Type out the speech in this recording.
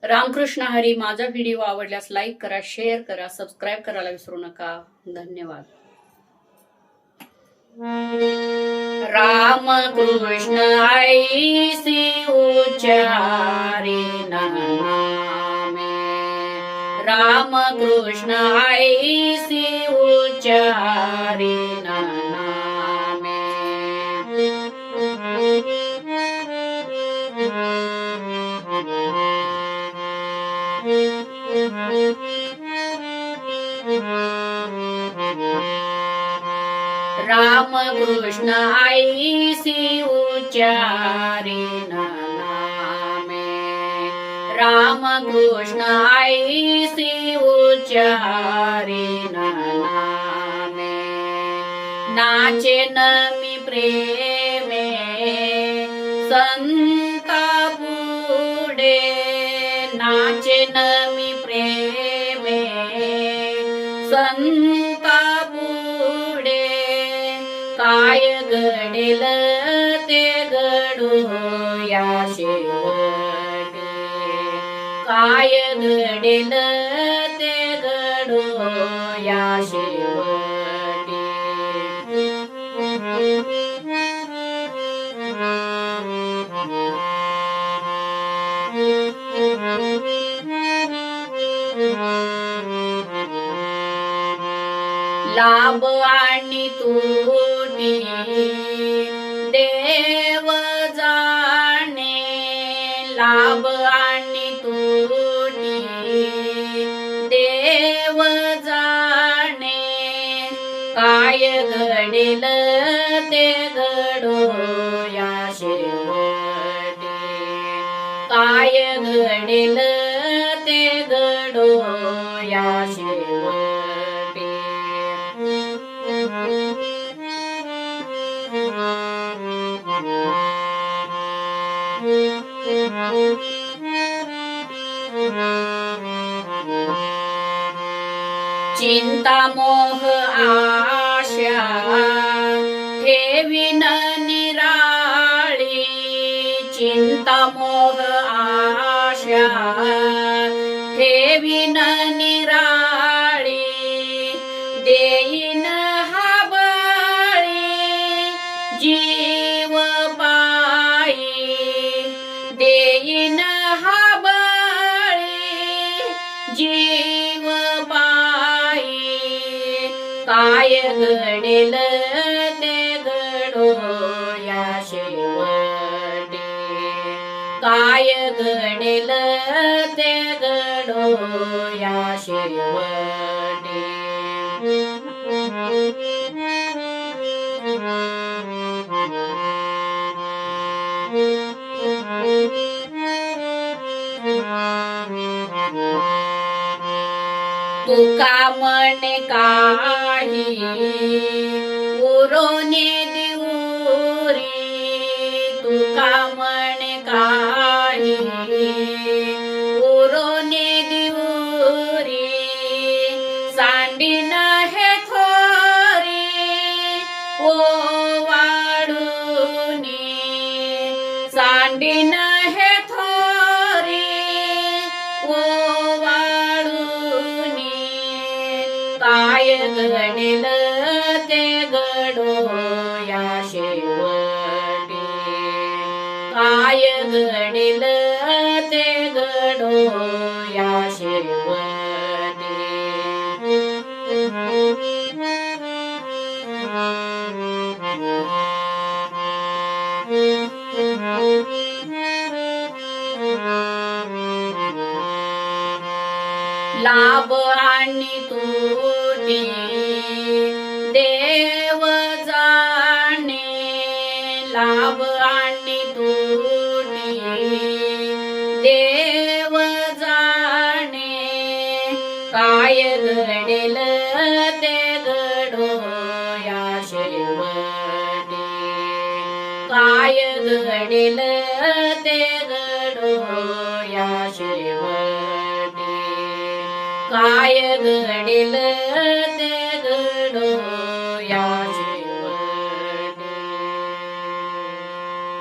रामकृष्ण हरी. माझा व्हिडिओ आवडल्यास लाईक करा, शेअर करा, सबस्क्राईब करायला विसरू नका. धन्यवाद. रामकृष्ण ऐसी उच्चारी नामे, रामकृष्ण ऐसी उच्चारी नामे. रामकृष्ण ऐसी उच्चारी नामे, रामकृष्ण ऐसी उच्चारी नामे. नाचेन मी प्रेमे संता पुढे, नाचेन मी प्रेमे संता पुढे. काय घडेल ते घडो या शेवटी, काय घडेल ते घडो या शेवटी. लाभ आणि तोटी देव जाणे, लाभ आणि तोटी देव जाणे. काय घडेल ते घडो या शेवटी, काय घडेल ते घडो या शेवटी. चिंता मोह आशा ठेवीन निराळी, चिंता मोह आशा ठेवीन निराळी. देईन हा बळी जीव पायी, देईन हा बळी जीव पायी. काय घडेल ते घडो या शेवटी, काय घडेल ते घडो या शेवटी. तुका म्हणे काही उरोने दिवुरी, तुका म्हणे काही उरोने दिवुरी. सांडीन हे थोरी ओवाळुनी, सांडीन हे थोरी ओवाळुनी. काय घडेल ते घडो या शेवटी, काय घडेल ते घडो या शेवटी. लाभ आणि तोटी देव जाणे, लाभ आणि तोटी देव जाणे. काय घडेल ते घडो या शेवटी, काय घडेल ते घडो या शेवटी. काय घडेल ते घडो